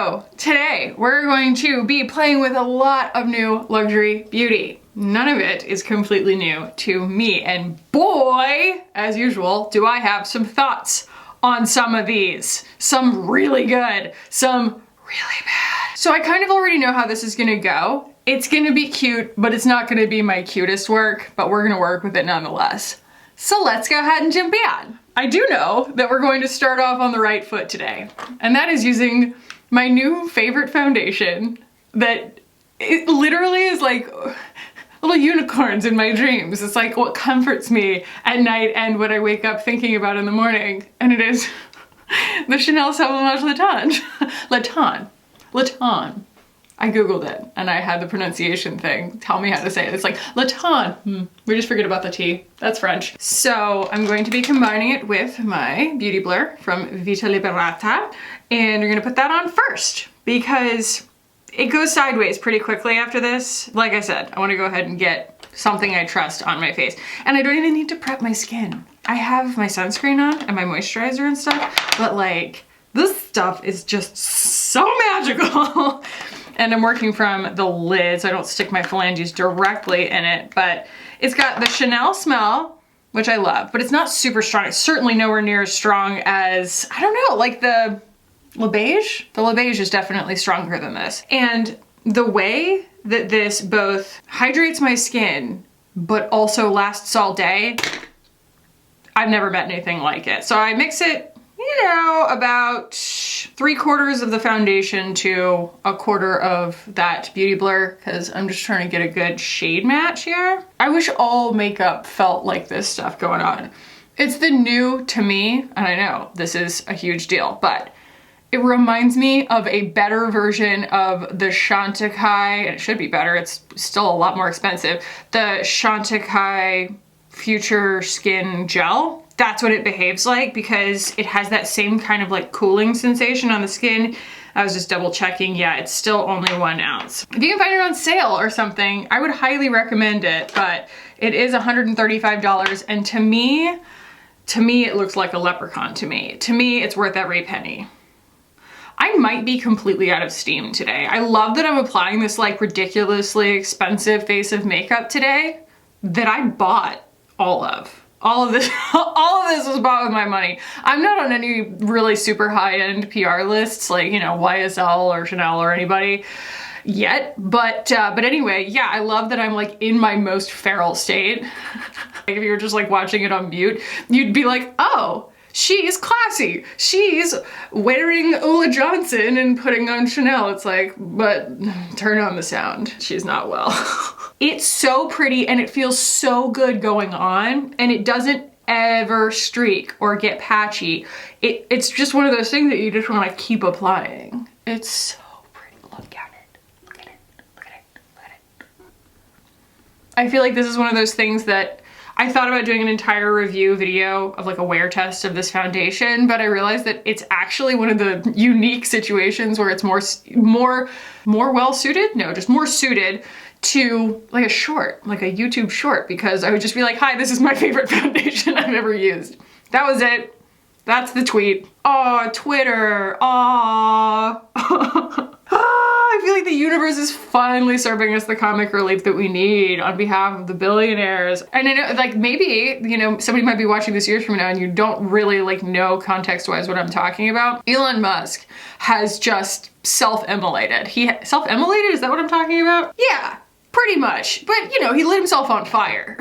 So today we're going to be playing with a lot of new luxury beauty. None of it is completely new to me, and boy, as usual, do I have some thoughts on some of these. Some really good, some really bad. So I kind of already know how this is gonna go. It's gonna be cute, but it's not gonna be my cutest work, but we're gonna work with it nonetheless. So let's go ahead and jump in. I do know that we're going to start off on the right foot today, and that is using my new favorite foundation that it literally is like little unicorns in my dreams. It's like what comforts me at night and what I wake up thinking about in the morning, and it is the Chanel Sublimage Laton. I googled it and I had the pronunciation thing tell me how to say it. It's like Laton. We just forget about the T. That's French. So I'm going to be combining it with my Beauty Blur from Vita Liberata, and you're gonna put that on first because it goes sideways pretty quickly after this. Like I said, I wanna go ahead and get something I trust on my face. And I don't even need to prep my skin. I have my sunscreen on and my moisturizer and stuff, but like this stuff is just so magical. And I'm working from the lid, so I don't stick my phalanges directly in it, but it's got the Chanel smell, which I love, but it's not super strong. It's certainly nowhere near as strong as, I don't know, like the Le Beige? The Le Beige is definitely stronger than this. And the way that this both hydrates my skin, but also lasts all day, I've never met anything like it. So I mix it, you know, about 3/4 of the foundation to 1/4 of that Beauty Blur, because I'm just trying to get a good shade match here. I wish all makeup felt like this stuff going on. It's the new to me, and I know this is a huge deal, but it reminds me of a better version of the Chantecaille, and it should be better, it's still a lot more expensive, the Chantecaille Future Skin Gel. That's what it behaves like because it has that same kind of like cooling sensation on the skin. I was just double checking. Yeah, it's still only 1 ounce. If you can find it on sale or something, I would highly recommend it, but it is $135. And to me, it looks like a leprechaun to me. To me, it's worth every penny. I might be completely out of steam today. I love that I'm applying this like ridiculously expensive face of makeup today that I bought all of. All of this was bought with my money. I'm not on any really super high-end PR lists like, you know, YSL or Chanel or anybody yet, but anyway, yeah, I love that I'm like in my most feral state. Like if you were just like watching it on mute, you'd be like, oh, she's classy. She's wearing Ulla Johnson and putting on Chanel. It's like, but turn on the sound. She's not well. It's so pretty and it feels so good going on, and it doesn't ever streak or get patchy. It's just one of those things that you just want to keep applying. It's so pretty. Look at it. Look at it. Look at it. Look at it. I feel like this is one of those things that I thought about doing an entire review video of like a wear test of this foundation, but I realized that it's actually one of the unique situations where it's more well suited? No, just more suited to like a short, like a YouTube short, because I would just be like, hi, this is my favorite foundation I've ever used. That was it. That's the tweet. Aw, Twitter. Aw. I feel like the universe is finally serving us the comic relief that we need on behalf of the billionaires. And I know, like, maybe, you know, somebody might be watching this years from now and you don't really like know context-wise what I'm talking about. Elon Musk has just self-immolated. Self-immolated? Is that what I'm talking about? Yeah, pretty much. But, you know, he lit himself on fire.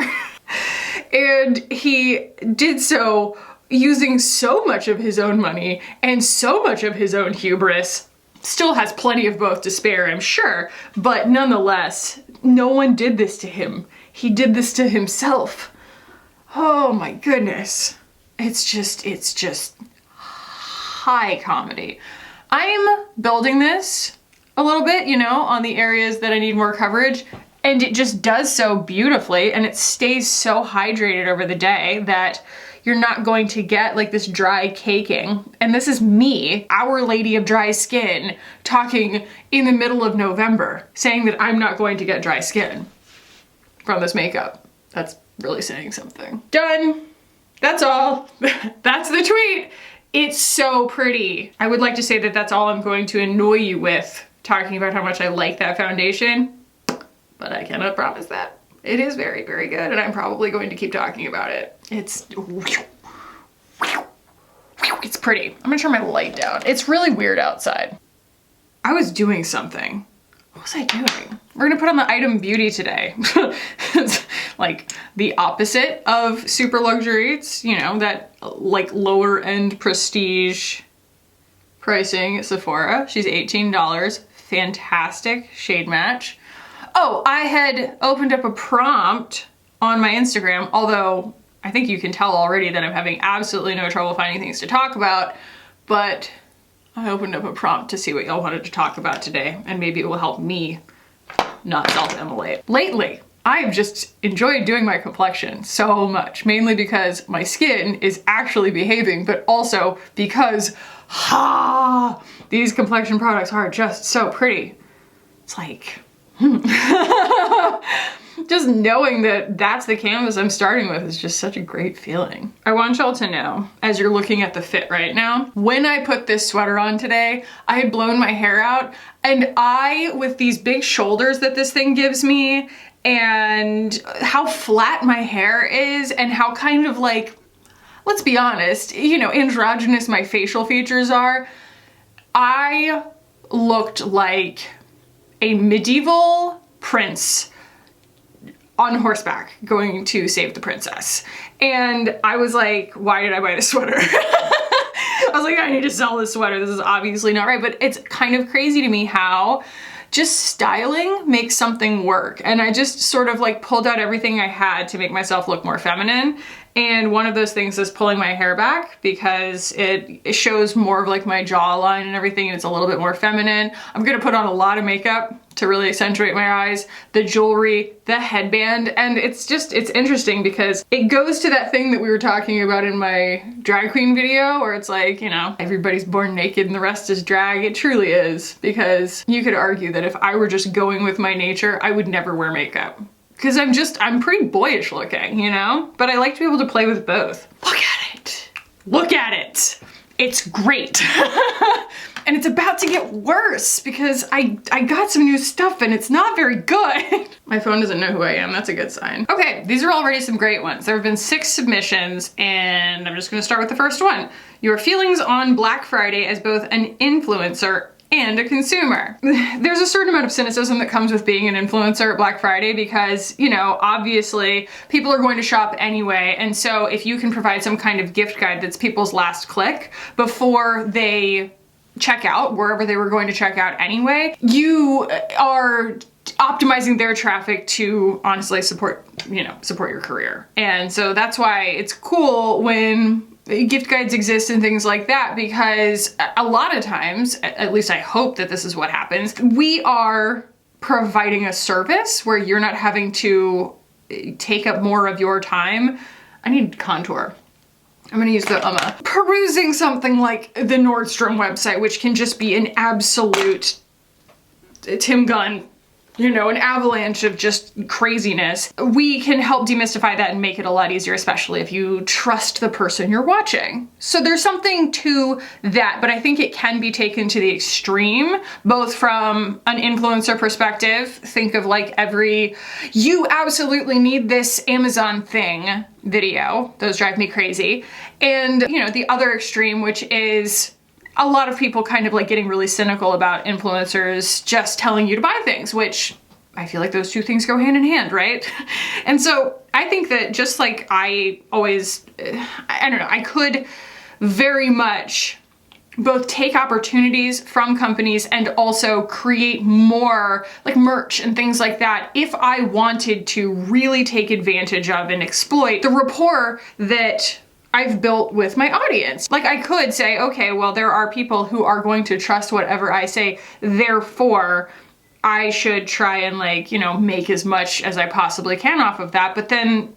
And he did so using so much of his own money and so much of his own hubris. Still has plenty of both to spare, I'm sure, but nonetheless, no one did this to him. He did this to himself. Oh my goodness. It's just high comedy. I'm building this a little bit, you know, on the areas that I need more coverage, and it just does so beautifully, and it stays so hydrated over the day that you're not going to get like this dry caking. And this is me, Our Lady of Dry Skin, talking in the middle of November, saying that I'm not going to get dry skin from this makeup. That's really saying something. Done. That's all. That's the tweet. It's so pretty. I would like to say that that's all I'm going to annoy you with, talking about how much I like that foundation, but I cannot promise that. It is very, very good, and I'm probably going to keep talking about it. It's pretty. I'm gonna turn my light down. It's really weird outside. I was doing something. What was I doing? We're gonna put on the Item Beauty today. It's like the opposite of super luxury. It's, you know, that like lower end prestige pricing at Sephora. She's $18. Fantastic shade match. Oh, I had opened up a prompt on my Instagram, although I think you can tell already that I'm having absolutely no trouble finding things to talk about, but I opened up a prompt to see what y'all wanted to talk about today, and maybe it will help me not self-immolate. Lately, I've just enjoyed doing my complexion so much, mainly because my skin is actually behaving, but also because, these complexion products are just so pretty. It's like, just knowing that that's the canvas I'm starting with is just such a great feeling. I want y'all to know, as you're looking at the fit right now, when I put this sweater on today, I had blown my hair out, and with these big shoulders that this thing gives me, and how flat my hair is, and how kind of like, let's be honest, you know, androgynous my facial features are, I looked like a medieval prince on horseback going to save the princess. And I was like, why did I buy this sweater? I was like, I need to sell this sweater. This is obviously not right. But it's kind of crazy to me how just styling makes something work. And I just sort of like pulled out everything I had to make myself look more feminine. And one of those things is pulling my hair back because it shows more of like my jawline and everything. And it's a little bit more feminine. I'm gonna put on a lot of makeup to really accentuate my eyes, the jewelry, the headband. And it's interesting because it goes to that thing that we were talking about in my drag queen video where it's like, you know, everybody's born naked and the rest is drag. It truly is, because you could argue that if I were just going with my nature, I would never wear makeup. Because I'm pretty boyish looking, you know? But I like to be able to play with both. Look at it. Look at it. It's great. And it's about to get worse because I got some new stuff and it's not very good. My phone doesn't know who I am. That's a good sign. Okay, these are already some great ones. There have been 6 submissions and I'm just gonna start with the first one. Your feelings on Black Friday as both an influencer and a consumer. There's a certain amount of cynicism that comes with being an influencer at Black Friday because, you know, obviously people are going to shop anyway. And so if you can provide some kind of gift guide that's people's last click before they check out wherever they were going to check out anyway, you are optimizing their traffic to honestly support your career. And so that's why it's cool when gift guides exist and things like that, because a lot of times, at least I hope that this is what happens, we are providing a service where you're not having to take up more of your time. I need contour. I'm gonna use the perusing something like the Nordstrom website, which can just be an absolute Tim Gunn, you know, an avalanche of just craziness. We can help demystify that and make it a lot easier, especially if you trust the person you're watching. So there's something to that, but I think it can be taken to the extreme, both from an influencer perspective. Think of like you absolutely need this Amazon thing video. Those drive me crazy. And, you know, the other extreme, which is a lot of people kind of like getting really cynical about influencers just telling you to buy things, which I feel like those two things go hand in hand, right? And so I think that just like I don't know, I could very much both take opportunities from companies and also create more like merch and things like that if I wanted to really take advantage of and exploit the rapport that I've built with my audience. Like I could say, okay, well, there are people who are going to trust whatever I say, therefore I should try and like, you know, make as much as I possibly can off of that. But then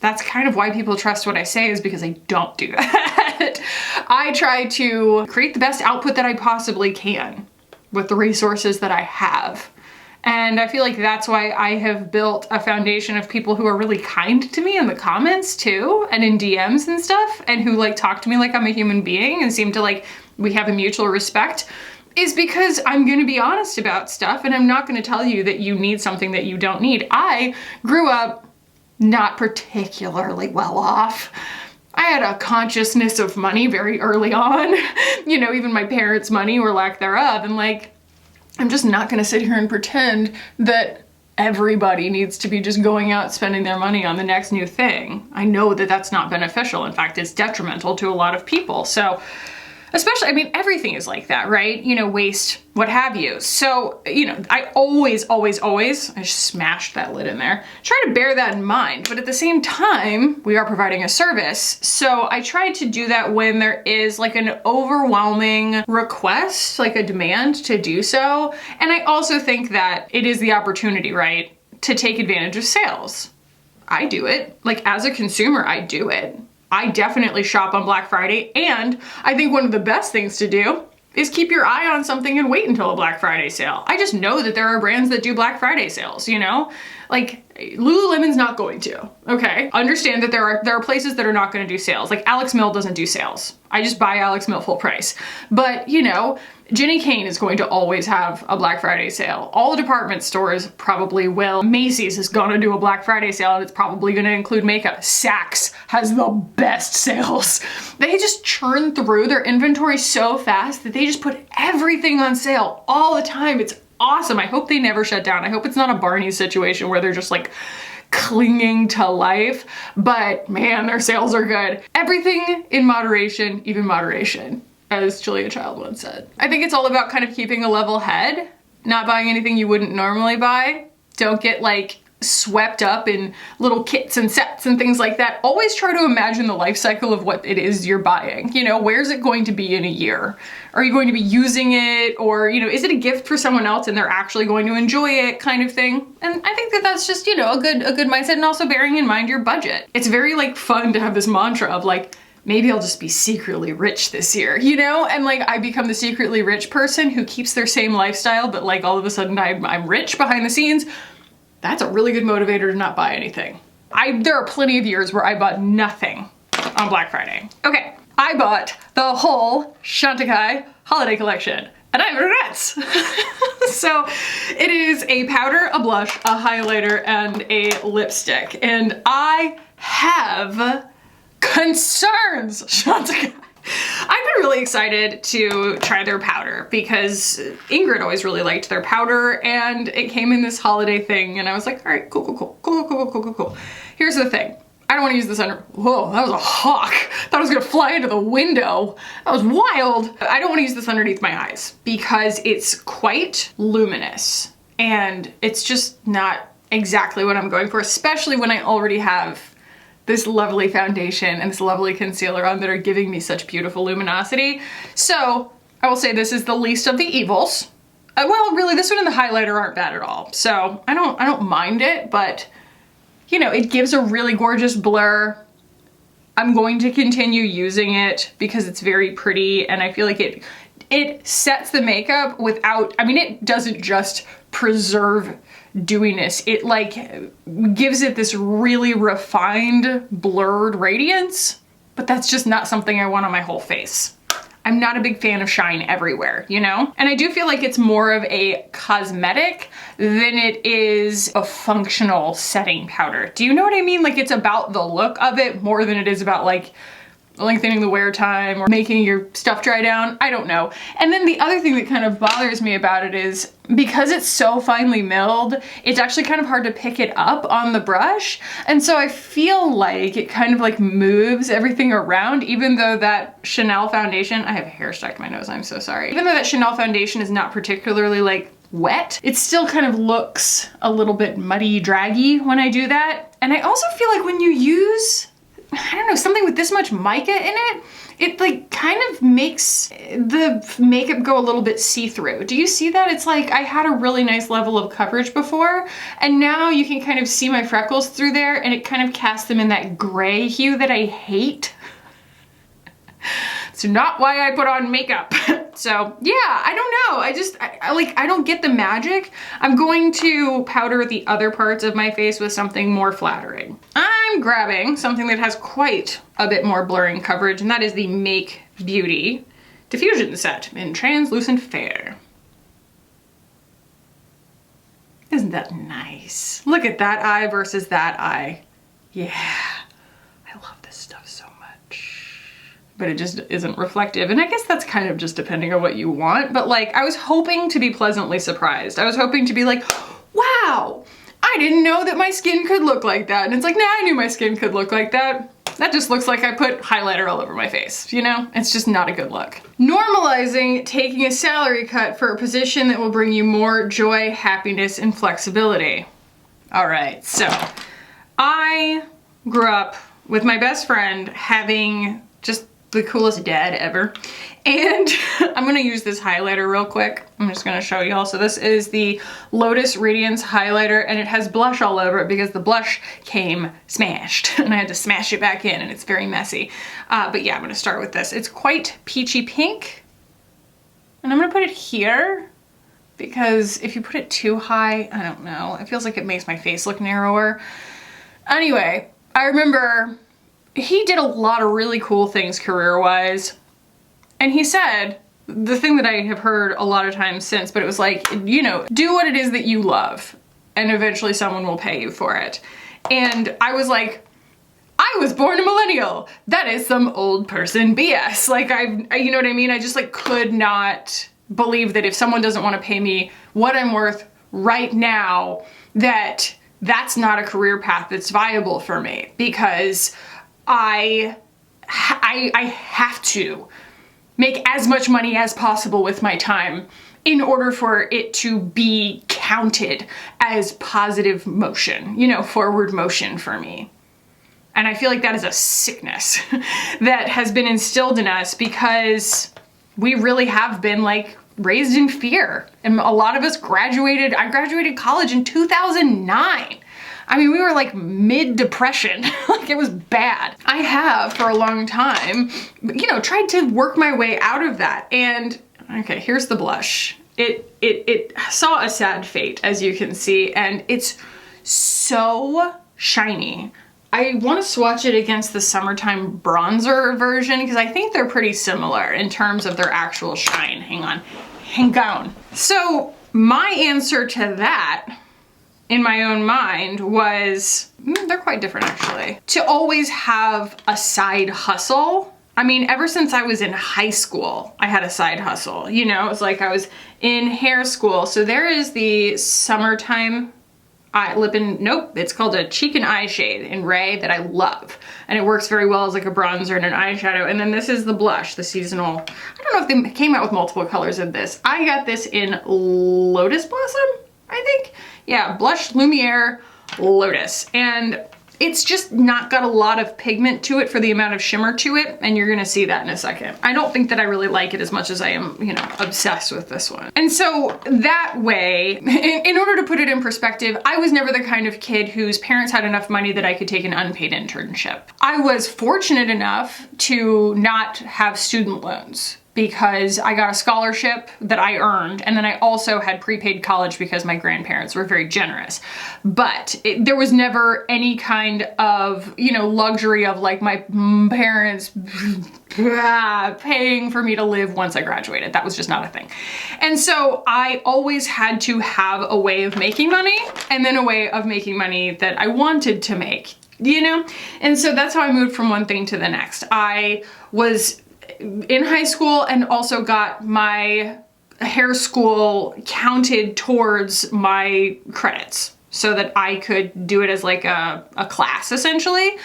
that's kind of why people trust what I say, is because I don't do that. I try to create the best output that I possibly can with the resources that I have. And I feel like that's why I have built a foundation of people who are really kind to me in the comments too, and in DMs and stuff, and who like talk to me like I'm a human being and seem to like, we have a mutual respect, is because I'm gonna be honest about stuff and I'm not gonna tell you that you need something that you don't need. I grew up not particularly well off. I had a consciousness of money very early on, you know, even my parents' money or lack thereof, and like, I'm just not gonna sit here and pretend that everybody needs to be just going out spending their money on the next new thing. I know that that's not beneficial. In fact, it's detrimental to a lot of people. So, especially, I mean, everything is like that, right? You know, waste, what have you. So, you know, I always, I just smashed that lid in there, try to bear that in mind. But at the same time, we are providing a service. So I try to do that when there is like an overwhelming request, like a demand to do so. And I also think that it is the opportunity, right, to take advantage of sales. I do it. Like as a consumer, I do it. I definitely shop on Black Friday, and I think one of the best things to do is keep your eye on something and wait until a Black Friday sale. I just know that there are brands that do Black Friday sales, you know? Like Lululemon's not going to, okay? Understand that there are places that are not gonna do sales. Like Alex Mill doesn't do sales. I just buy Alex Mill full price. But you know, Jenny Kane is going to always have a Black Friday sale. All the department stores probably will. Macy's is gonna do a Black Friday sale and it's probably gonna include makeup. Saks has the best sales. They just churn through their inventory so fast that they just put everything on sale all the time. It's awesome. I hope they never shut down. I hope it's not a Barney situation where they're just like clinging to life, but man, their sales are good. Everything in moderation, even moderation, as Julia Child once said. I think it's all about kind of keeping a level head, not buying anything you wouldn't normally buy. Don't get like swept up in little kits and sets and things like that. Always try to imagine the life cycle of what it is you're buying. You know, where's it going to be in a year? Are you going to be using it? Or, you know, is it a gift for someone else and they're actually going to enjoy it, kind of thing? And I think that that's just, you know, a good mindset, and also bearing in mind your budget. It's very like fun to have this mantra of like, maybe I'll just be secretly rich this year, you know? And like, I become the secretly rich person who keeps their same lifestyle, but like all of a sudden I'm rich behind the scenes. That's a really good motivator to not buy anything. There are plenty of years where I bought nothing on Black Friday. Okay, I bought the whole Chantecaille holiday collection, and I have regrets. So it is a powder, a blush, a highlighter, and a lipstick. And I have concerns, Chantecaille. I've been really excited to try their powder because Ingrid always really liked their powder, and it came in this holiday thing, and I was like, all right, cool. Here's the thing. I don't want to use this under, whoa, that was a hawk. Thought it was gonna fly into the window. That was wild. I don't want to use this underneath my eyes because it's quite luminous, and it's just not exactly what I'm going for, especially when I already have this lovely foundation and this lovely concealer on that are giving me such beautiful luminosity. So I will say this is the least of the evils. Well, really, this one and the highlighter aren't bad at all. So I don't mind it, but you know, it gives a really gorgeous blur. I'm going to continue using it because it's very pretty, and I feel like it sets the makeup without, I mean, it doesn't just preserve dewiness, it like gives it this really refined, blurred radiance, but that's just not something I want on my whole face. I'm not a big fan of shine everywhere, you know? And I do feel like it's more of a cosmetic than it is a functional setting powder. Do you know what I mean? Like, it's about the look of it more than it is about like lengthening the wear time or making your stuff dry down. I don't know. And then the other thing that kind of bothers me about it is because it's so finely milled, it's actually kind of hard to pick it up on the brush. And so I feel like it kind of like moves everything around, even though that Chanel foundation, I have hair stuck to my nose, I'm so sorry. Even though that Chanel foundation is not particularly like wet, it still kind of looks a little bit muddy, draggy when I do that. And I also feel like when you use, I don't know, something with this much mica in it, it like kind of makes the makeup go a little bit see-through. Do you see that? It's like I had a really nice level of coverage before, and now you can kind of see my freckles through there, and it kind of casts them in that gray hue that I hate. It's not why I put on makeup. So yeah, I don't know. I don't get the magic. I'm going to powder the other parts of my face with something more flattering. I'm grabbing something that has quite a bit more blurring coverage, and that is the Make Beauty Diffusion Set in Translucent Fair. Isn't that nice? Look at that eye versus that eye. Yeah, I love this stuff so much. But it just isn't reflective. And I guess that's kind of just depending on what you want. But like, I was hoping to be pleasantly surprised. I was hoping to be like, wow, I didn't know that my skin could look like that. And it's like, nah, I knew my skin could look like that. That just looks like I put highlighter all over my face, you know? It's just not a good look. Normalizing taking a salary cut for a position that will bring you more joy, happiness, and flexibility. All right, so I grew up with my best friend having just the coolest dad ever. And I'm gonna use this highlighter real quick. I'm just gonna show y'all. So this is the Lotus Radiance highlighter, and it has blush all over it because the blush came smashed and I had to smash it back in, and it's very messy. But yeah, I'm gonna start with this. It's quite peachy pink, and I'm gonna put it here because if you put it too high, I don't know, it feels like it makes my face look narrower. Anyway, I remember he did a lot of really cool things career-wise. And he said, the thing that I have heard a lot of times since, but it was like, you know, do what it is that you love, and eventually someone will pay you for it. And I was like, I was born a millennial. That is some old person BS. Like, you know what I mean? I just like could not believe that if someone doesn't want to pay me what I'm worth right now, that's not a career path that's viable for me, because I have to make as much money as possible with my time in order for it to be counted as positive motion, you know, forward motion for me. And I feel like that is a sickness that has been instilled in us because we really have been like raised in fear. And a lot of us graduated, I graduated college in 2009. I mean, we were like mid-depression, like it was bad. I have for a long time, you know, tried to work my way out of that. And okay, here's the blush. It saw a sad fate, as you can see, and it's so shiny. I want to swatch it against the Summertime Bronzer version because I think they're pretty similar in terms of their actual shine. Hang on. So my answer to that in my own mind was, they're quite different actually, to always have a side hustle. I mean, ever since I was in high school, I had a side hustle. You know, it's like I was in hair school. So there is the Summertime it's called a cheek and eye shade in Ray that I love. And it works very well as like a bronzer and an eyeshadow. And then this is the blush, the seasonal. I don't know if they came out with multiple colors of this. I got this in Lotus Blossom, I think. Yeah, Blush Lumiere Lotus. And it's just not got a lot of pigment to it for the amount of shimmer to it, and you're gonna see that in a second. I don't think that I really like it as much as I am, you know, obsessed with this one. And so that way, in order to put it in perspective, I was never the kind of kid whose parents had enough money that I could take an unpaid internship. I was fortunate enough to not have student loans, because I got a scholarship that I earned, and then I also had prepaid college because my grandparents were very generous. But there was never any kind of, you know, luxury of like my parents paying for me to live once I graduated. That was just not a thing. And so I always had to have a way of making money, and then a way of making money that I wanted to make, you know? And so that's how I moved from one thing to the next. I was in high school and also got my hair school counted towards my credits so that I could do it as like a class essentially.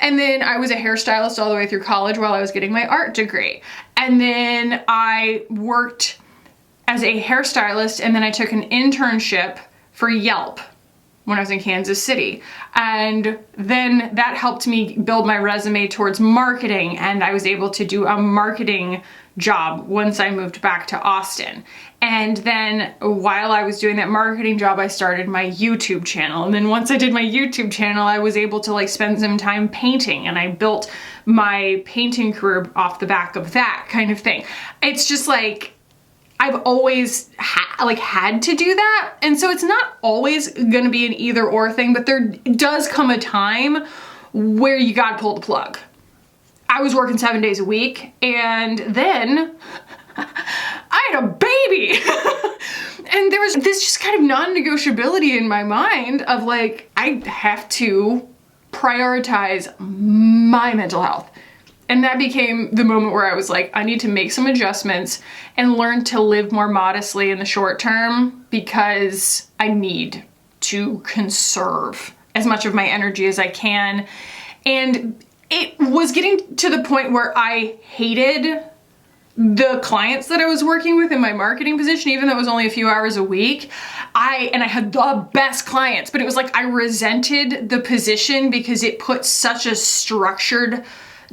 And then I was a hairstylist all the way through college while I was getting my art degree. And then I worked as a hairstylist, and then I took an internship for Yelp when I was in Kansas City. And then that helped me build my resume towards marketing, and I was able to do a marketing job once I moved back to Austin. And then while I was doing that marketing job, I started my YouTube channel. And then once I did my YouTube channel, I was able to like spend some time painting, and I built my painting career off the back of that kind of thing. It's just like, I've always had to do that. And so it's not always gonna be an either or thing, but there does come a time where you gotta pull the plug. I was working 7 days a week, and then I had a baby. And there was this just kind of non-negotiability in my mind of like, I have to prioritize my mental health. And that became the moment where I was like, I need to make some adjustments and learn to live more modestly in the short term, because I need to conserve as much of my energy as I can. And it was getting to the point where I hated the clients that I was working with in my marketing position, even though it was only a few hours a week. I had the best clients, but it was like I resented the position because it put such a structured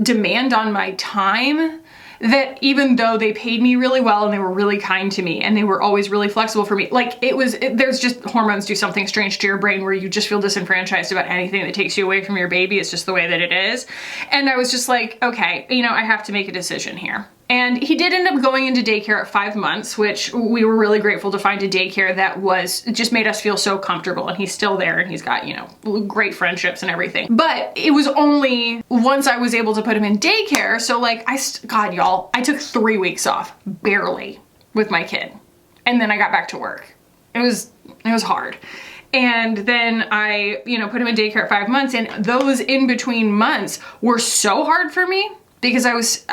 demand on my time that even though they paid me really well and they were really kind to me and they were always really flexible for me, like there's just hormones do something strange to your brain where you just feel disenfranchised about anything that takes you away from your baby. It's just the way that it is. And I was just like, okay, you know, I have to make a decision here. And he did end up going into daycare at 5 months, which we were really grateful to find a daycare that just made us feel so comfortable. And he's still there and he's got, you know, great friendships and everything. But it was only once I was able to put him in daycare. So like, God, y'all, I took 3 weeks off, barely, with my kid. And then I got back to work. It was hard. And then I, you know, put him in daycare at 5 months, and those in between months were so hard for me, because I was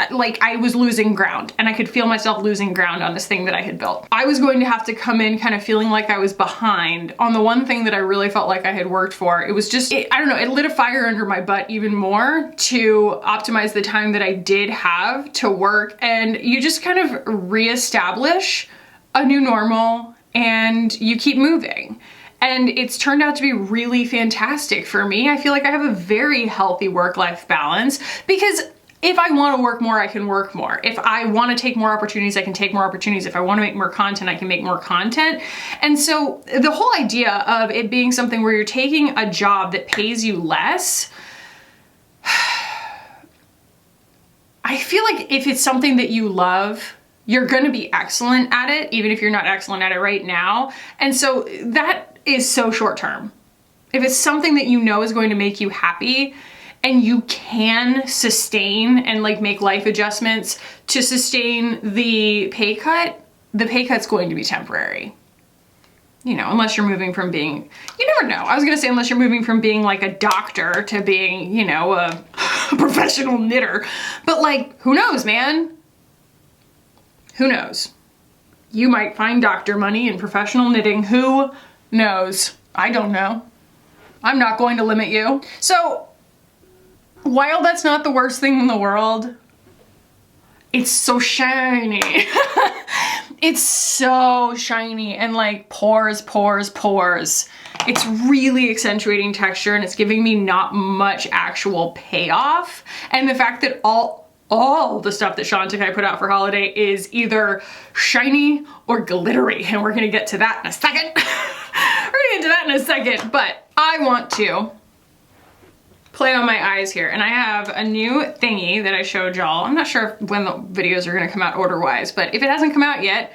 losing ground, and I could feel myself losing ground on this thing that I had built. I was going to have to come in kind of feeling like I was behind on the one thing that I really felt like I had worked for. It was just, I don't know, it lit a fire under my butt even more to optimize the time that I did have to work. And you just kind of reestablish a new normal and you keep moving. And it's turned out to be really fantastic for me. I feel like I have a very healthy work-life balance, because if I want to work more, I can work more. If I want to take more opportunities, I can take more opportunities. If I want to make more content, I can make more content. And so the whole idea of it being something where you're taking a job that pays you less, I feel like if it's something that you love, you're going to be excellent at it, even if you're not excellent at it right now. And so that is so short term. If it's something that you know is going to make you happy, and you can sustain and like make life adjustments to sustain the pay cut's going to be temporary. You know, unless you're moving from being, you never know. I was gonna say unless you're moving from being like a doctor to being, you know, a professional knitter. But like, who knows, man? Who knows? You might find doctor money in professional knitting. Who knows? I don't know. I'm not going to limit you. So, while that's not the worst thing in the world, it's so shiny. It's so shiny and like pores, pores, pores. It's really accentuating texture, and it's giving me not much actual payoff. And the fact that all the stuff that Chantecaille put out for holiday is either shiny or glittery, and we're gonna get to that in a second. But I want to play on my eyes here, and I have a new thingy that I showed y'all. I'm not sure when the videos are gonna come out order-wise, but if it hasn't come out yet,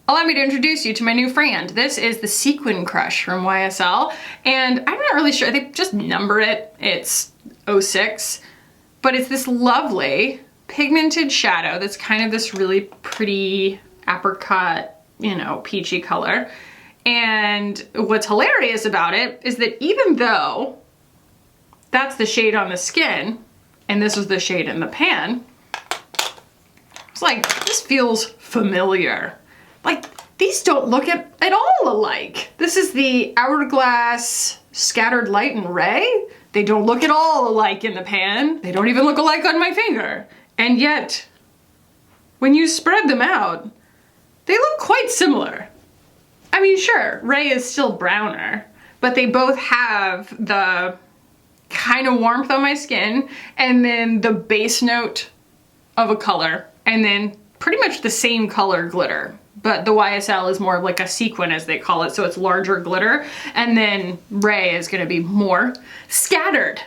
allow me to introduce you to my new friend. This is the Sequin Crush from YSL, and I'm not really sure, they just numbered it. It's 06, but it's this lovely pigmented shadow that's kind of this really pretty apricot, you know, peachy color. And what's hilarious about it is that even though that's the shade on the skin, and this is the shade in the pan, it's like, this feels familiar. Like, these don't look at all alike. This is the Hourglass Scattered Light and Ray. They don't look at all alike in the pan. They don't even look alike on my finger. And yet, when you spread them out, they look quite similar. I mean, sure, Ray is still browner, but they both have the kind of warmth on my skin, and then the base note of a color, and then pretty much the same color glitter. But the YSL is more of like a sequin, as they call it, so it's larger glitter, and then Ray is gonna be more scattered,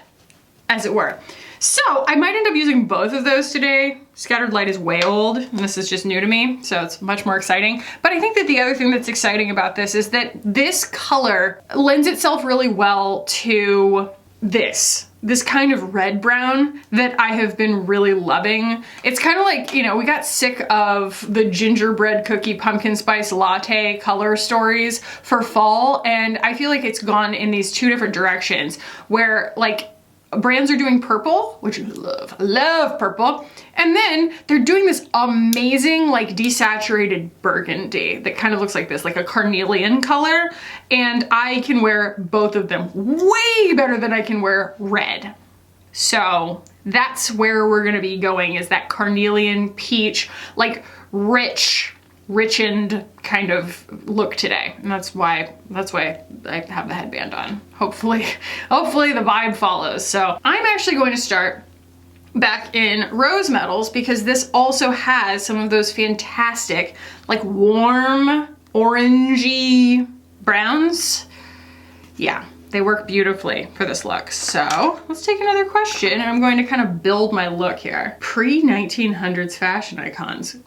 as it were. So I might end up using both of those today. Scattered Light is way old, and this is just new to me, so it's much more exciting. But I think that the other thing that's exciting about this is that this color lends itself really well to this kind of red brown that I have been really loving. It's kind of like, you know, we got sick of the gingerbread cookie pumpkin spice latte color stories for fall, and I feel like it's gone in these two different directions where like brands are doing purple, which I love. I love purple. And then they're doing this amazing like desaturated burgundy that kind of looks like this, like a carnelian color. And I can wear both of them way better than I can wear red. So that's where we're gonna be going, is that carnelian peach, like richened kind of look today. And that's why I have the headband on. Hopefully the vibe follows. So I'm actually going to start back in rose metals because this also has some of those fantastic, like warm, orangey browns. Yeah, they work beautifully for this look. So let's take another question, and I'm going to kind of build my look here. Pre-1900s fashion icons.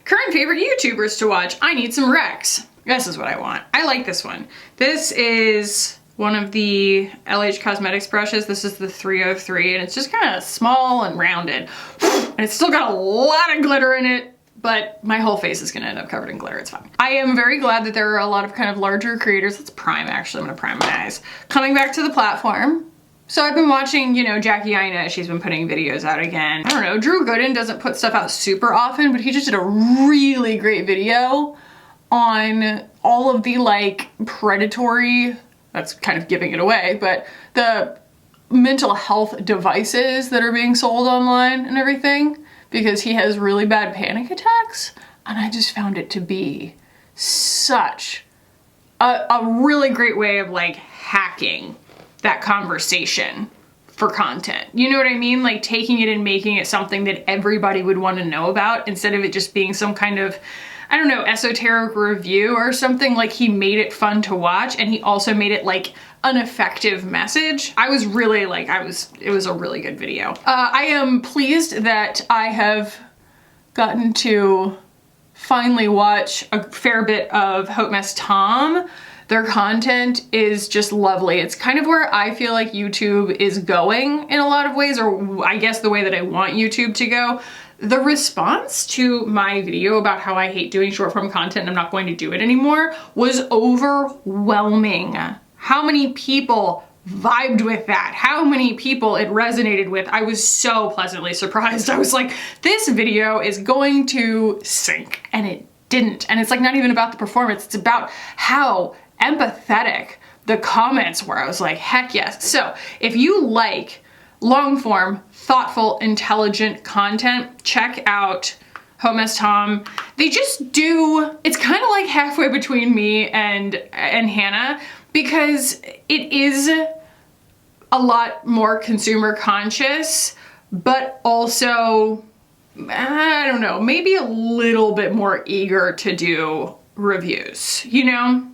Current favorite YouTubers to watch. I need some recs. This is what I want. I like this one. This is one of the LH Cosmetics brushes. This is the 303, and it's just kind of small and rounded. And it's still got a lot of glitter in it, but my whole face is gonna end up covered in glitter. It's fine. I am very glad that there are a lot of kind of larger creators. Let's prime, actually. I'm gonna prime my eyes. Coming back to the platform. So I've been watching, you know, Jackie Aina. She's been putting videos out again. I don't know, Drew Gooden doesn't put stuff out super often, but he just did a really great video on all of the like predatory, that's kind of giving it away, but the mental health devices that are being sold online and everything, because he has really bad panic attacks. And I just found it to be such a really great way of like hacking that conversation for content. You know what I mean? Like taking it and making it something that everybody would want to know about instead of it just being some kind of, I don't know, esoteric review or something. Like he made it fun to watch, and he also made it like an effective message. I was really like, it was a really good video. I am pleased that I have gotten to finally watch a fair bit of Haute Mess Tom. Their content is just lovely. It's kind of where I feel like YouTube is going in a lot of ways, or I guess the way that I want YouTube to go. The response to my video about how I hate doing short form content and I'm not going to do it anymore was overwhelming. How many people vibed with that? How many people it resonated with? I was so pleasantly surprised. I was like, this video is going to sink, and it didn't. And it's like not even about the performance, it's about how empathetic the comments were. I was like, heck yes. So if you like long form, thoughtful, intelligent content, check out Haute Mess Tom. They just do, it's kind of like halfway between me and Hannah, because it is a lot more consumer conscious, but also, I don't know, maybe a little bit more eager to do reviews, you know?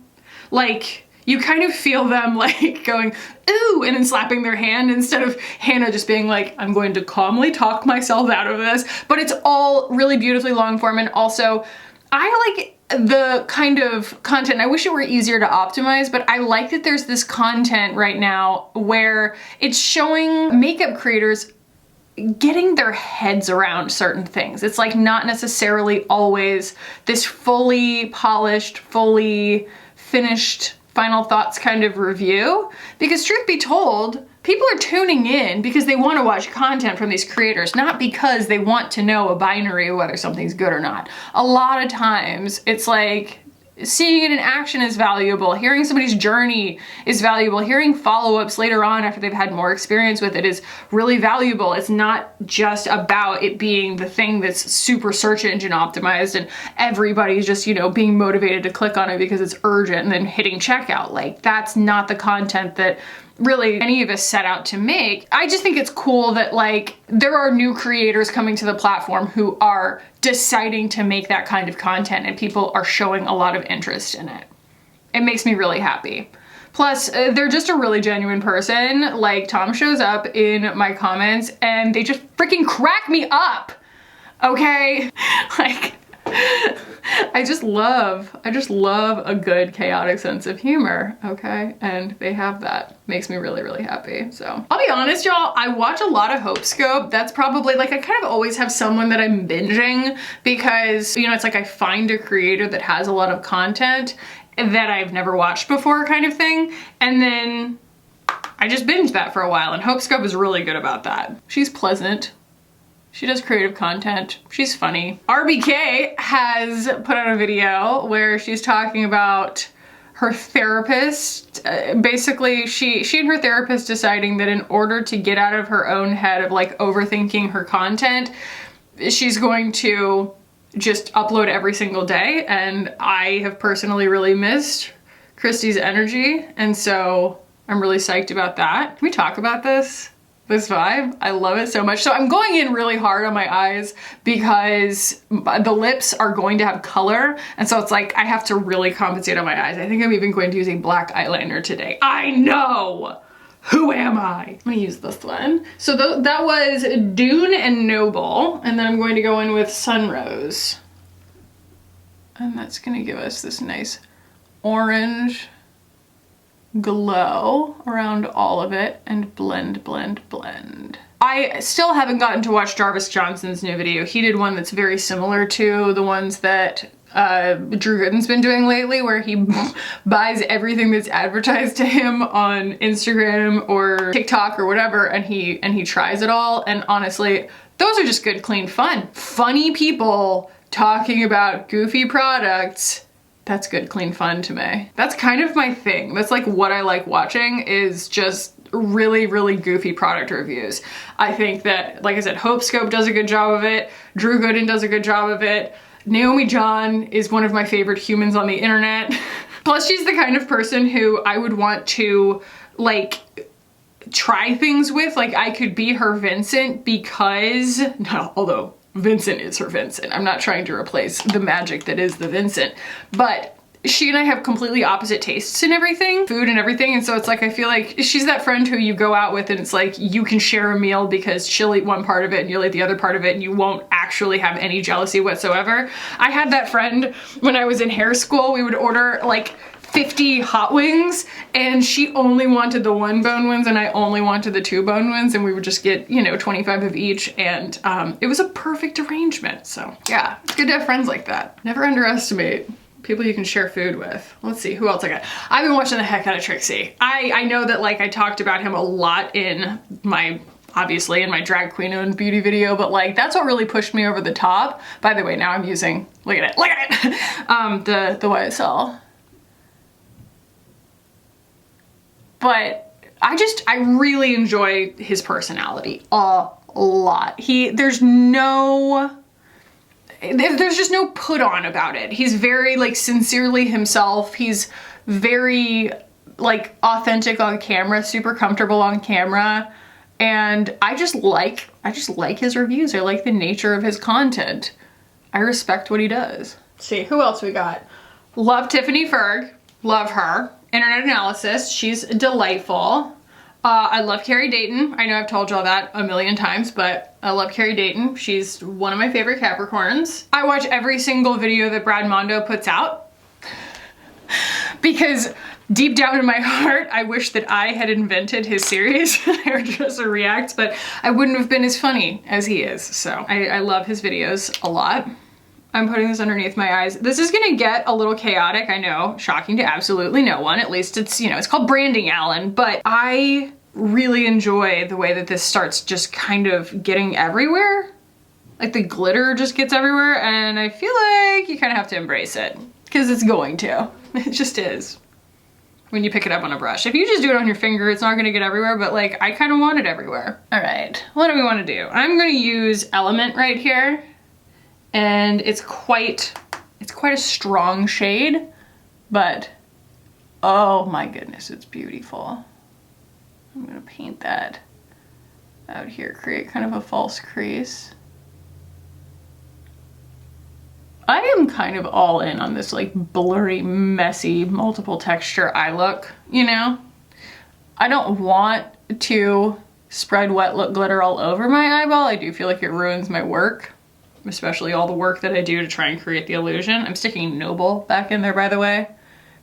Like, you kind of feel them like going, ooh, and then slapping their hand instead of Hannah just being like, I'm going to calmly talk myself out of this. But it's all really beautifully long form, and also I like the kind of content, I wish it were easier to optimize, but I like that there's this content right now where it's showing makeup creators getting their heads around certain things. It's like not necessarily always this fully polished, fully finished final thoughts kind of review, because truth be told, people are tuning in because they want to watch content from these creators, not because they want to know a binary of whether something's good or not. A lot of times it's like seeing it in action is valuable, hearing somebody's journey is valuable, hearing follow-ups later on after they've had more experience with it is really valuable. It's not just about it being the thing that's super search engine optimized and everybody's just, you know, being motivated to click on it because it's urgent and then hitting checkout. Like, that's not the content that really any of us set out to make. I just think it's cool that like there are new creators coming to the platform who are deciding to make that kind of content, and people are showing a lot of interest in it. It makes me really happy. Plus, they're just a really genuine person. Like, Tom shows up in my comments and they just freaking crack me up, okay? Like, I just love a good chaotic sense of humor, okay? And they have that. Makes me really, really happy. So I'll be honest, y'all, I watch a lot of HopeScope. That's probably, like, I kind of always have someone that I'm binging because, you know, it's like I find a creator that has a lot of content that I've never watched before kind of thing. And then I just binge that for a while, and HopeScope is really good about that. She's pleasant. She does creative content. She's funny. RBK has put out a video where she's talking about her therapist. Basically, she and her therapist deciding that in order to get out of her own head of like overthinking her content, she's going to just upload every single day. And I have personally really missed Christy's energy. And so I'm really psyched about that. Can we talk about this? This vibe? I love it so much. So I'm going in really hard on my eyes because the lips are going to have color. And so it's like, I have to really compensate on my eyes. I think I'm even going to use a black eyeliner today. I know! Who am I? I'm gonna use this one. So that was Dune and Noble. And then I'm going to go in with Sunrose. And that's gonna give us this nice orange glow around all of it, and blend, blend, blend. I still haven't gotten to watch Jarvis Johnson's new video. He did one that's very similar to the ones that Drew Gooden's been doing lately, where he buys everything that's advertised to him on Instagram or TikTok or whatever, and he tries it all. And honestly, those are just good, clean fun. Funny people talking about goofy products. That's good, clean fun to me. That's kind of my thing. That's like what I like watching, is just really, really goofy product reviews. I think that, like I said, HopeScope does a good job of it. Drew Gooden does a good job of it. Naomi John is one of my favorite humans on the internet. Plus, she's the kind of person who I would want to, like, try things with. Like, I could be her Vincent because, no, although Vincent is her Vincent. I'm not trying to replace the magic that is the Vincent, but she and I have completely opposite tastes in everything, food and everything. And so it's like, I feel like she's that friend who you go out with and it's like, you can share a meal because she'll eat one part of it and you'll eat the other part of it and you won't actually have any jealousy whatsoever. I had that friend when I was in hair school. We would order like 50 hot wings and she only wanted the 1 bone ones and I only wanted the 2 bone ones, and we would just get, you know, 25 of each, and it was a perfect arrangement. So yeah, it's good to have friends like that. Never underestimate people you can share food with. Let's see, who else I got? I've been watching the heck out of Trixie. I know that, like, I talked about him a lot in my, obviously in my drag queen owned beauty video, but like that's what really pushed me over the top. By the way, now I'm using, look at it, the YSL. But I really enjoy his personality a lot. There's just no put on about it. He's very, like, sincerely himself. He's very, like, authentic on camera, super comfortable on camera. And I just like his reviews. I like the nature of his content. I respect what he does. Let's see, who else we got? Love Tiffany Ferg. Love her. Internet Analysis. She's delightful. I love Carrie Dayton. I know I've told y'all that a million times, but I love Carrie Dayton. She's one of my favorite Capricorns. I watch every single video that Brad Mondo puts out because deep down in my heart, I wish that I had invented his series, Hairdresser Reacts, but I wouldn't have been as funny as he is. So I love his videos a lot. I'm putting this underneath my eyes. This is gonna get a little chaotic, I know, shocking to absolutely no one. At least it's, you know, it's called branding, Alan, but I really enjoy the way that this starts just kind of getting everywhere. Like the glitter just gets everywhere, and I feel like you kind of have to embrace it because it's going to. It just is. When you pick it up on a brush. If you just do it on your finger, it's not gonna get everywhere, but like I kind of want it everywhere. All right, what do we want to do? I'm gonna use Element right here. And it's quite a strong shade, but oh my goodness, it's beautiful. I'm gonna paint that out here, create kind of a false crease. I am kind of all in on this like blurry, messy, multiple texture eye look, you know? I don't want to spread wet look glitter all over my eyeball. I do feel like it ruins my work, especially all the work that I do to try and create the illusion. I'm sticking Noble back in there, by the way,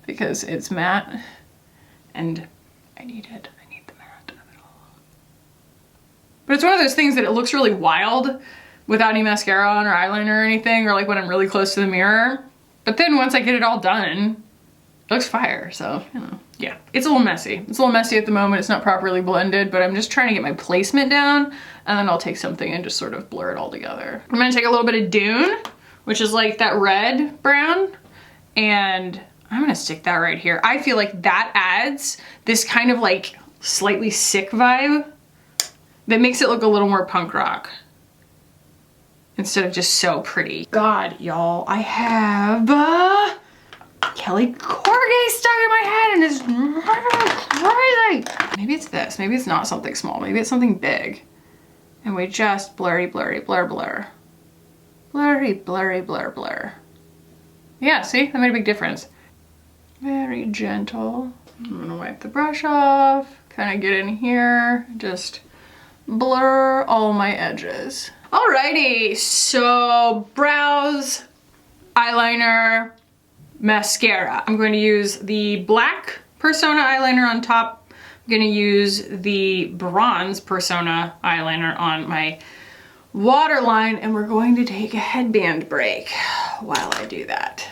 because it's matte and I need it. I need the matte of it all. But it's one of those things that it looks really wild without any mascara on or eyeliner or anything, or like when I'm really close to the mirror. But then once I get it all done, it looks fire, so, you know. Yeah, it's a little messy. It's a little messy at the moment. It's not properly blended, but I'm just trying to get my placement down, and then I'll take something and just sort of blur it all together. I'm gonna take a little bit of Dune, which is like that red brown, and I'm gonna stick that right here. I feel like that adds this kind of like slightly sick vibe that makes it look a little more punk rock instead of just so pretty. God, y'all, I have Kelly Corgay stuck in my head and it's crazy. Maybe it's this, maybe it's not something small, maybe it's something big. And we just blurry, blurry, blur, blur. Blurry, blurry, blur, blur. Yeah, see, that made a big difference. Very gentle. I'm gonna wipe the brush off, kind of get in here, just blur all my edges. Alrighty, so brows, eyeliner, mascara. I'm going to use the black Persona eyeliner on top. I'm going to use the bronze Persona eyeliner on my waterline, and we're going to take a headband break while I do that.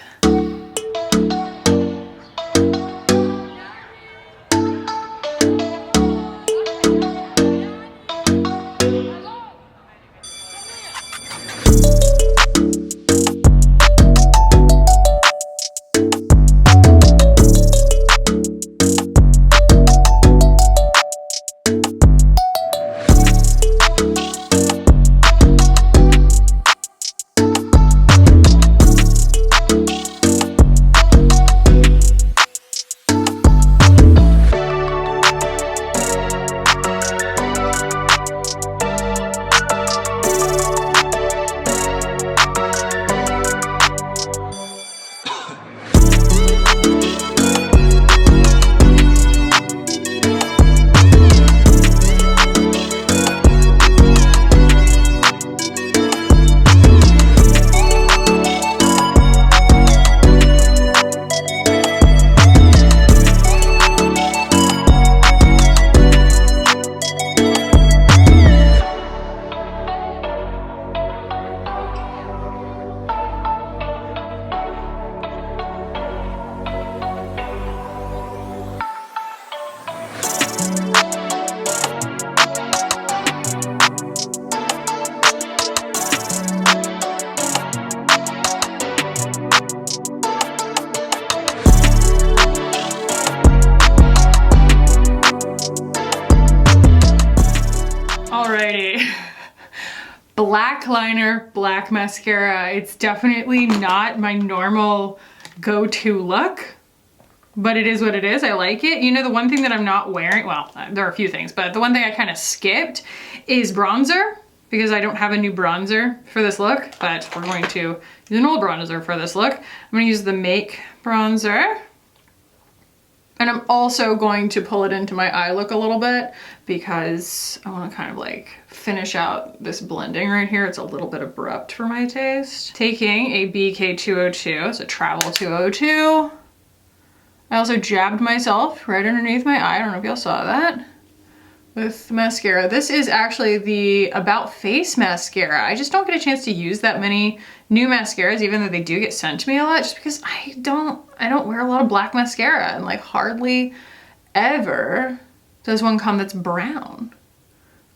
Black liner, black mascara. It's definitely not my normal go-to look, but it is what it is. I like it. You know, the one thing that I'm not wearing, well, there are a few things, but the one thing I kind of skipped is bronzer, because I don't have a new bronzer for this look, but we're going to use an old bronzer for this look. I'm gonna use the Make bronzer. And I'm also going to pull it into my eye look a little bit because I want to kind of like finish out this blending right here. It's a little bit abrupt for my taste. Taking a BK202, it's a Travel 202. I also jabbed myself right underneath my eye. I don't know if y'all saw that. With mascara. This is actually the About Face mascara. I just don't get a chance to use that many new mascaras, even though they do get sent to me a lot, just because I don't wear a lot of black mascara, and like hardly ever does one come that's brown.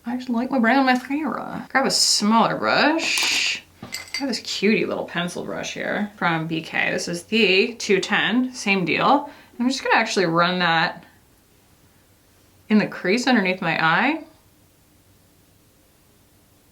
I just like my brown mascara. Grab a smaller brush. I have this cutie little pencil brush here from BK. This is the 210, same deal. I'm just gonna actually run that in the crease underneath my eye.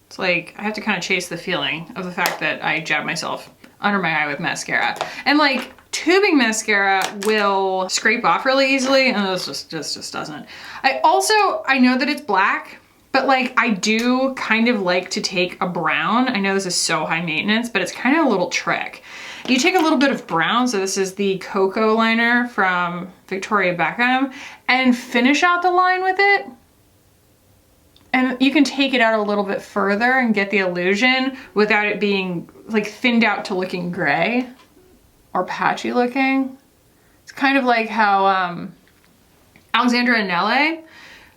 It's like, I have to kind of chase the feeling of the fact that I jab myself under my eye with mascara. And like, tubing mascara will scrape off really easily, and this just doesn't. I know that it's black, But like, I do kind of like to take a brown. I know this is so high maintenance, but it's kind of a little trick. You take a little bit of brown, so this is the Cocoa liner from Victoria Beckham, and finish out the line with it. And you can take it out a little bit further and get the illusion without it being like thinned out to looking gray or patchy looking. It's kind of like how Alexandra Anele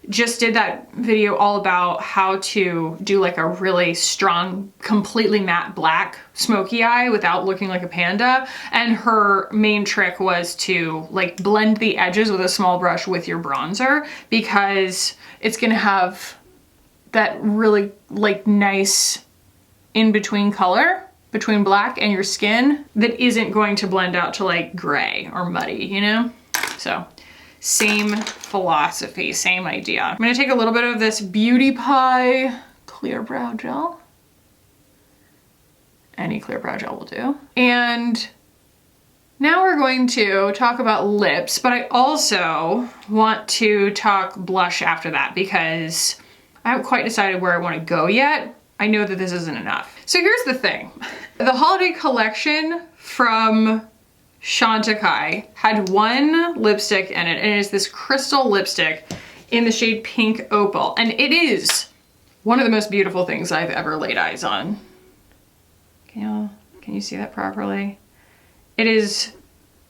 just did that video all about how to do like a really strong, completely matte black smoky eye without looking like a panda. And her main trick was to like blend the edges with a small brush with your bronzer, because it's gonna have that really like nice in-between color between black and your skin that isn't going to blend out to like gray or muddy, you know? So same philosophy, same idea. I'm gonna take a little bit of this Beauty Pie clear brow gel. Any clear brow gel will do. And now we're going to talk about lips, but I also want to talk blush after that because I haven't quite decided where I want to go yet. I know that this isn't enough. So here's the thing. The holiday collection from Chantecaille had one lipstick in it, and it is this crystal lipstick in the shade Pink Opal. And it is one of the most beautiful things I've ever laid eyes on. Can you see that properly? It is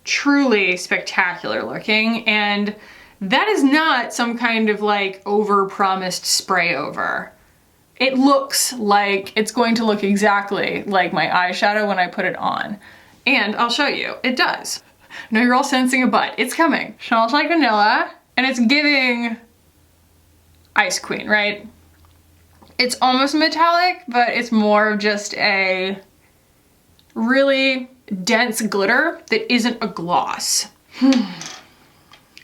truly spectacular looking, and that is not some kind of like over-promised spray over. It looks like it's going to look exactly like my eyeshadow when I put it on. And I'll show you, it does. No, you're all sensing a butt, it's coming. Smells like vanilla, and it's giving Ice Queen, right? It's almost metallic, but it's more of just a really dense glitter that isn't a gloss.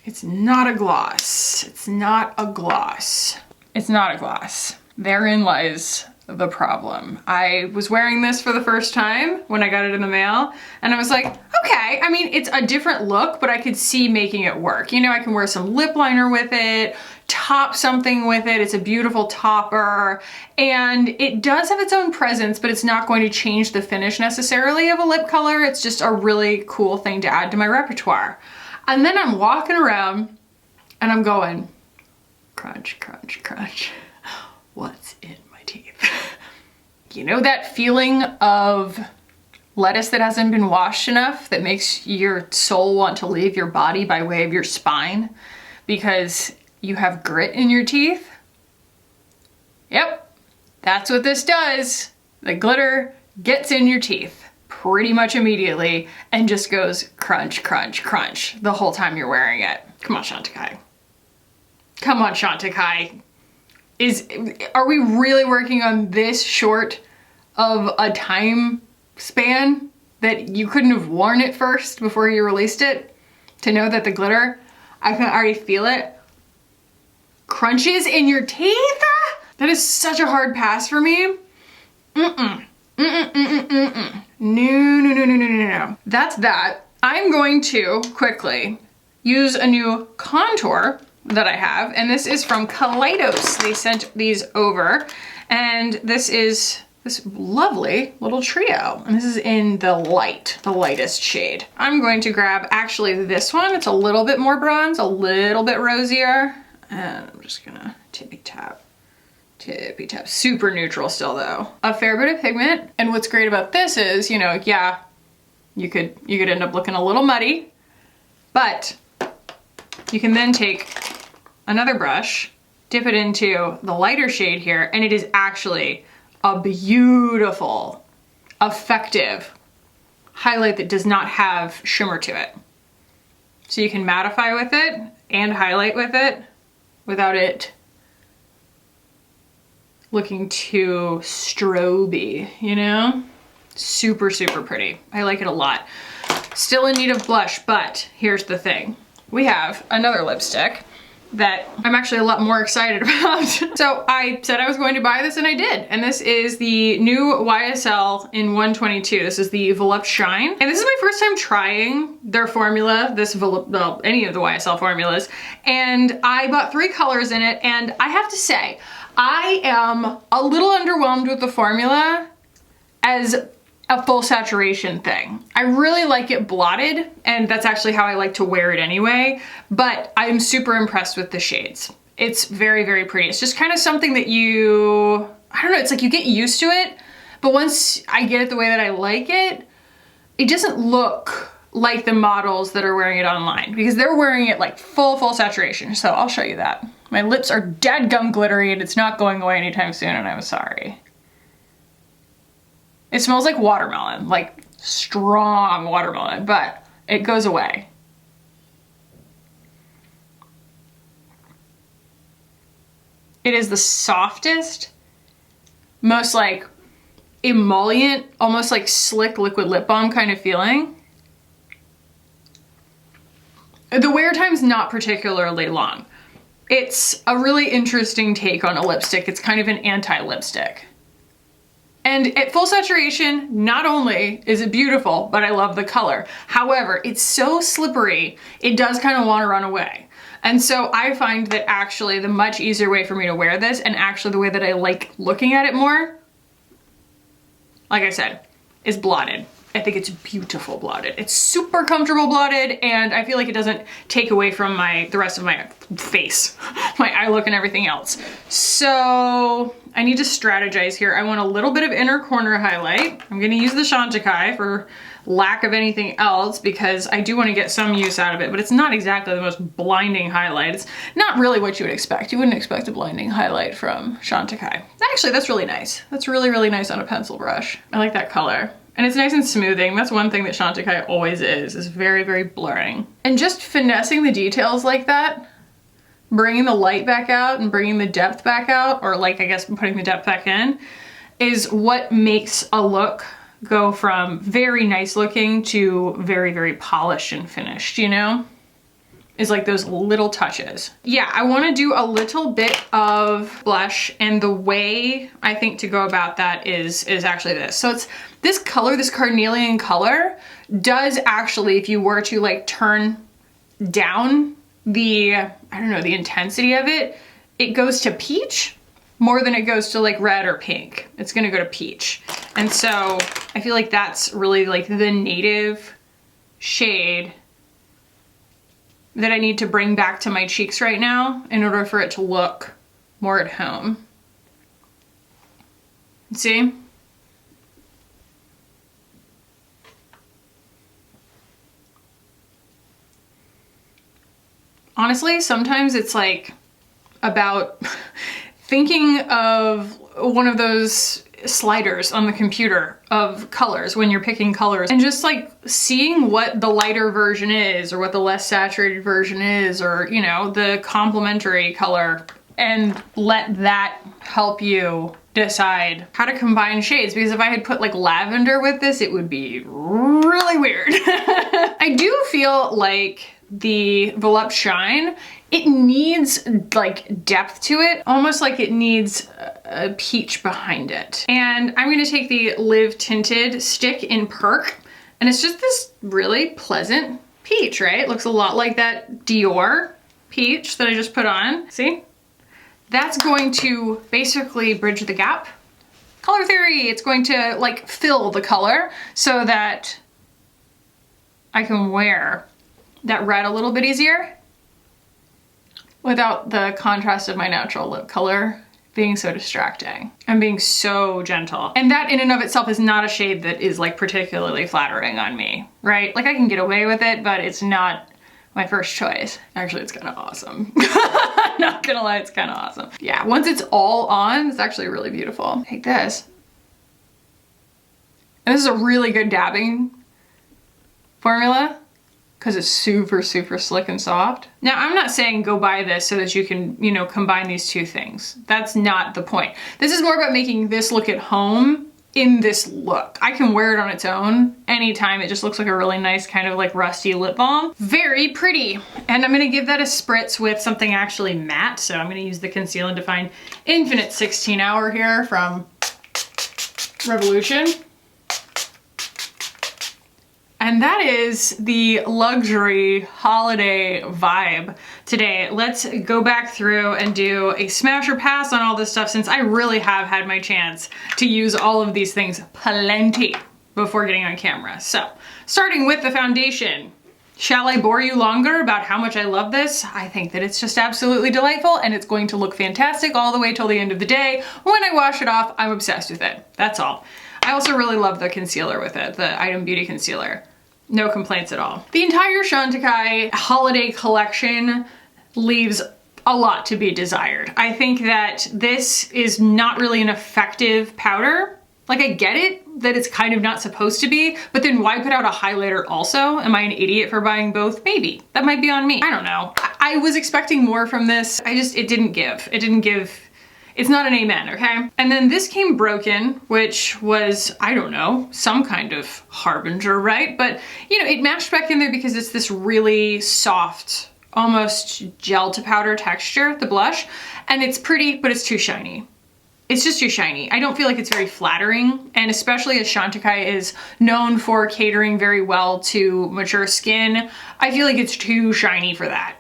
It's not a gloss. It's not a gloss. It's not a gloss. Therein lies the problem. I was wearing this for the first time when I got it in the mail, and I was like, okay, I mean, it's a different look, but I could see making it work. You know, I can wear some lip liner with it, top something with it. It's a beautiful topper, and it does have its own presence, but it's not going to change the finish necessarily of a lip color. It's just a really cool thing to add to my repertoire. And then I'm walking around and I'm going, crunch, crunch, crunch. What's in my teeth? You know that feeling of lettuce that hasn't been washed enough that makes your soul want to leave your body by way of your spine because you have grit in your teeth? Yep, that's what this does. The glitter gets in your teeth pretty much immediately and just goes crunch, crunch, crunch the whole time you're wearing it. Come on, Chantecaille. Come on, Chantecaille. Are we really working on this short of a time span that you couldn't have worn it first before you released it to know that the glitter, I can already feel it, crunches in your teeth? That is such a hard pass for me. Mm-mm. No, no, no, no, no, no, no. That's that. I'm going to quickly use a new contour that I have, and this is from Kaleidos. They sent these over, and this is this lovely little trio, and this is in the lightest shade. I'm going to grab actually this one. It's a little bit more bronze, a little bit rosier, and I'm just gonna tippy tap. Tippy tap. Super neutral still though. A fair bit of pigment, and what's great about this is, you know, yeah, you could end up looking a little muddy, but you can then take another brush, dip it into the lighter shade here, and it is actually a beautiful, effective highlight that does not have shimmer to it. So you can mattify with it and highlight with it without it looking too stroby, you know? Super, super pretty. I like it a lot. Still in need of blush, but here's the thing. We have another lipstick that I'm actually a lot more excited about. So I said I was going to buy this and I did. And this is the new YSL in 122. This is the Volupte Shine. And this is my first time trying their formula, any of the YSL formulas. And I bought 3 colors in it. And I have to say, I am a little underwhelmed with the formula as a full saturation thing. I really like it blotted, and that's actually how I like to wear it anyway, but I'm super impressed with the shades. It's very, very pretty. It's just kind of something that I don't know, it's like you get used to it, but once I get it the way that I like it, it doesn't look like the models that are wearing it online, because they're wearing it like full saturation. So I'll show you that. My lips are dadgum glittery and it's not going away anytime soon, and I'm sorry. It smells like watermelon, like strong watermelon, but it goes away. It is the softest, most like emollient, almost like slick liquid lip balm kind of feeling. The wear time's not particularly long. It's a really interesting take on a lipstick. It's kind of an anti-lipstick. And at full saturation, not only is it beautiful, but I love the color. However, it's so slippery, it does kind of want to run away. And so I find that actually the much easier way for me to wear this, and actually the way that I like looking at it more, like I said, is blotted. I think it's beautiful blotted. It's super comfortable blotted, and I feel like it doesn't take away from the rest of my face, my eye look and everything else. So I need to strategize here. I want a little bit of inner corner highlight. I'm gonna use the Chantecaille for lack of anything else, because I do want to get some use out of it, but it's not exactly the most blinding highlight. It's not really what you would expect. You wouldn't expect a blinding highlight from Chantecaille. Actually, that's really nice. That's really, really nice on a pencil brush. I like that color. And it's nice and smoothing. That's one thing that Chantecaille always is very, very blurring. And just finessing the details like that, bringing the light back out and bringing the depth back out, or like, I guess, putting the depth back in, is what makes a look go from very nice looking to very, very polished and finished, you know? Is like those little touches. Yeah, I want to do a little bit of blush, and the way I think to go about that is actually this. So it's this color, this carnelian color, does actually, if you were to like turn down the, I don't know, the intensity of it, it goes to peach more than it goes to like red or pink. It's gonna go to peach. And so I feel like that's really like the native shade that I need to bring back to my cheeks right now in order for it to look more at home. See? Honestly, sometimes it's like about thinking of one of those sliders on the computer of colors when you're picking colors, and just like seeing what the lighter version is, or what the less saturated version is, or, you know, the complementary color, and let that help you decide how to combine shades. Because if I had put like lavender with this, it would be really weird. I do feel like the Volupte Shine, it needs like depth to it, almost like it needs a peach behind it. And I'm gonna take the Live Tinted stick in Perk, and it's just this really pleasant peach, right? It looks a lot like that Dior peach that I just put on. See? That's going to basically bridge the gap. Color theory, it's going to like fill the color so that I can wear that red a little bit easier without the contrast of my natural lip color being so distracting and being so gentle. And that in and of itself is not a shade that is like particularly flattering on me, right? Like I can get away with it, but it's not my first choice. Actually, it's kind of awesome. Not gonna lie, it's kind of awesome. Yeah, once it's all on, it's actually really beautiful. Take this. And this is a really good dabbing formula, because it's super, super slick and soft. Now, I'm not saying go buy this so that you can, you know, combine these two things. That's not the point. This is more about making this look at home in this look. I can wear it on its own anytime. It just looks like a really nice kind of like rusty lip balm. Very pretty. And I'm gonna give that a spritz with something actually matte. So I'm gonna use the Conceal and Define Infinite 16 Hour here from Revolution. and that is the luxury holiday vibe today. Let's go back through and do a smash or pass on all this stuff, since I really have had my chance to use all of these things plenty before getting on camera. So, starting with the foundation. Shall I bore you longer about how much I love this? I think that it's just absolutely delightful, and it's going to look fantastic all the way till the end of the day. When I wash it off, I'm obsessed with it. That's all. I also really love the concealer with it, the Item Beauty concealer. No complaints at all. The entire Chantecaille holiday collection leaves a lot to be desired. I think that this is not really an effective powder. Like, I get it that it's kind of not supposed to be, but then why put out a highlighter also? Am I an idiot for buying both? Maybe. That might be on me. I don't know. I was expecting more from this. It didn't give. It didn't give. It's not an amen, okay? And then this came broken, which was, I don't know, some kind of harbinger, right? But, you know, it mashed back in there because it's this really soft, almost gel to powder texture, the blush, and it's pretty, but it's too shiny. It's just too shiny. I don't feel like it's very flattering, and especially as Chantecaille is known for catering very well to mature skin, I feel like it's too shiny for that.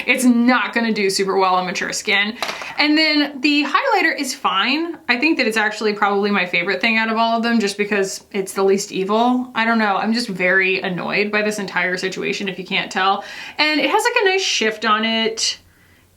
It's not gonna do super well on mature skin. And then the highlighter is fine. I think that it's actually probably my favorite thing out of all of them, just because it's the least evil. I don't know, I'm just very annoyed by this entire situation, if you can't tell. And it has like a nice shift on it.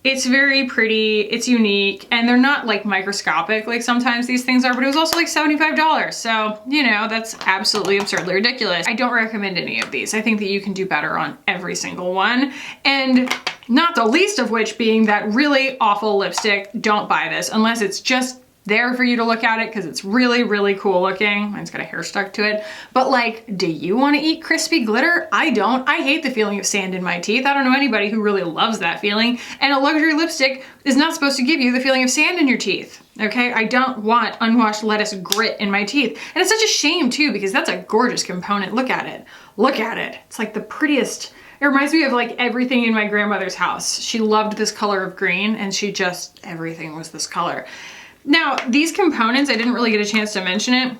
It's very pretty, it's unique, and they're not like microscopic like sometimes these things are, but it was also like $75. So, you know, that's absolutely absurdly ridiculous. I don't recommend any of these. I think that you can do better on every single one. And not the least of which being that really awful lipstick. Don't buy this unless it's just there for you to look at it because it's really, really cool looking. Mine's got a hair stuck to it. But like, do you want to eat crispy glitter? I don't. I hate the feeling of sand in my teeth. I don't know anybody who really loves that feeling. And a luxury lipstick is not supposed to give you the feeling of sand in your teeth. Okay, I don't want unwashed lettuce grit in my teeth. And it's such a shame too, because that's a gorgeous component. Look at it. Look at it. It's like the prettiest. It reminds me of like everything in my grandmother's house. She loved this color of green, and everything was this color. Now, these components, I didn't really get a chance to mention it.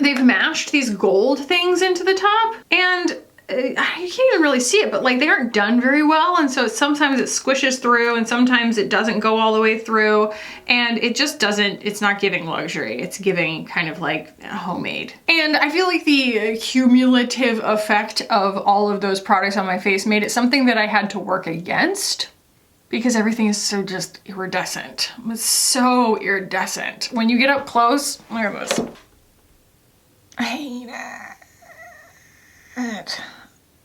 They've mashed these gold things into the top, and you can't even really see it, but like they aren't done very well, and so sometimes it squishes through and sometimes it doesn't go all the way through, and it just doesn't, it's not giving luxury, it's giving kind of like homemade. And I feel like the cumulative effect of all of those products on my face made it something that I had to work against, because everything is so just iridescent. It's so iridescent. When you get up close, look at this. I hate it.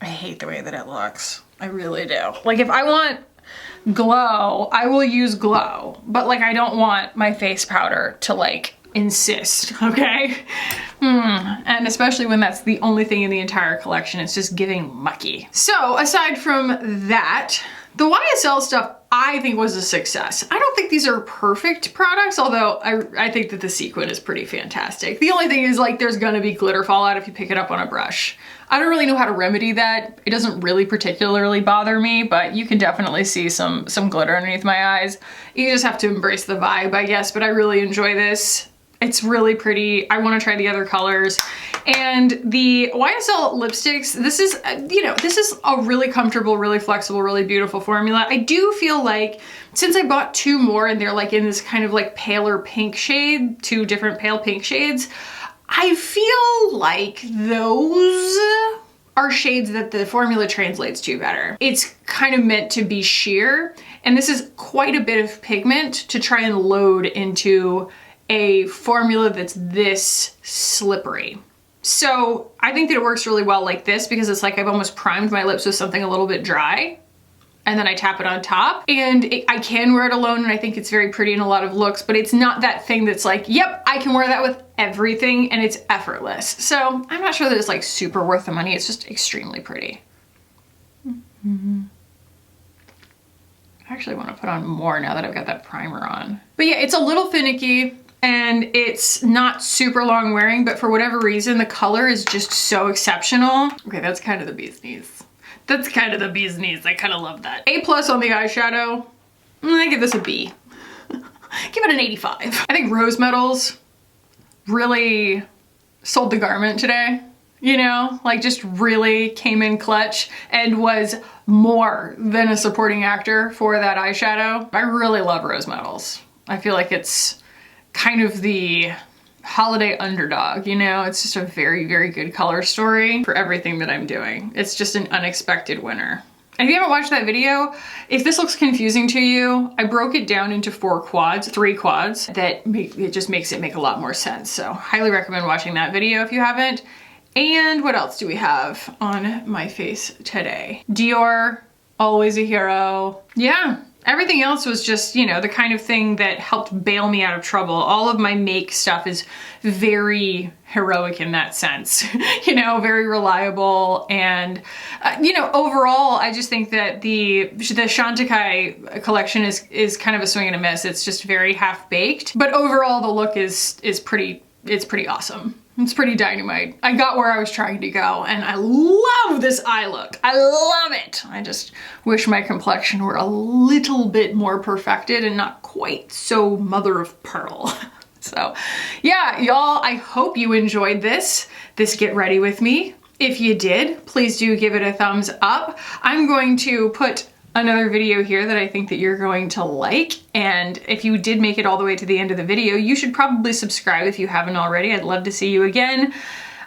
I hate the way that it looks. I really do. Like, if I want glow, I will use glow, but like I don't want my face powder to like insist, okay? And especially when that's the only thing in the entire collection, it's just giving mucky. So aside from that, the YSL stuff I think was a success. I don't think these are perfect products, although I think that the sequin is pretty fantastic. The only thing is like there's gonna be glitter fallout if you pick it up on a brush. I don't really know how to remedy that. It doesn't really particularly bother me, but you can definitely see some glitter underneath my eyes. You just have to embrace the vibe, I guess, but I really enjoy this. It's really pretty. I want to try the other colors. And the YSL lipsticks, this is, you know, this is a really comfortable, really flexible, really beautiful formula. I do feel like since I bought two more and they're like in this kind of like paler pink shade, two different pale pink shades, I feel like those are shades that the formula translates to better. It's kind of meant to be sheer, and this is quite a bit of pigment to try and load into a formula that's this slippery. So I think that it works really well like this because it's like I've almost primed my lips with something a little bit dry, and then I tap it on top, and I can wear it alone, and I think it's very pretty in a lot of looks, but it's not that thing that's like, yep, I can wear that with everything and it's effortless. So I'm not sure that it's like super worth the money. It's just extremely pretty. I actually want to put on more now that I've got that primer on. But yeah, it's a little finicky and it's not super long wearing, but for whatever reason, the color is just so exceptional. Okay, that's kind of the bee's knees. That's kind of the bee's knees. I kind of love that. A+ on the eyeshadow. I give this a B. Give it an 85. I think Rose Metals really sold the garment today. you know, like just really came in clutch and was more than a supporting actor for that eyeshadow. I really love rose metals. I feel like it's kind of the holiday underdog, you know? It's just a very, very good color story for everything that I'm doing. It's just an unexpected winner. And if you haven't watched that video, if this looks confusing to you, I broke it down into 3 quads that it just makes it make a lot more sense. So highly recommend watching that video if you haven't. And what else do we have on my face today? Dior, always a hero. Yeah. Everything else was just, you know, the kind of thing that helped bail me out of trouble. All of my make stuff is very heroic in that sense, you know, very reliable. And, you know, overall, I just think that the Chantecaille collection is kind of a swing and a miss. It's just very half-baked. But overall, the look is pretty awesome. It's pretty dynamite. I got where I was trying to go, and I love this eye look. I love it. I just wish my complexion were a little bit more perfected and not quite so mother of pearl. So yeah, y'all, I hope you enjoyed this Get Ready With Me. If you did, please do give it a thumbs up. I'm going to put another video here that I think that you're going to like. And if you did make it all the way to the end of the video, you should probably subscribe if you haven't already. I'd love to see you again.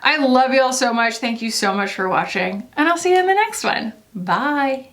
I love y'all so much. Thank you so much for watching, and I'll see you in the next one. Bye.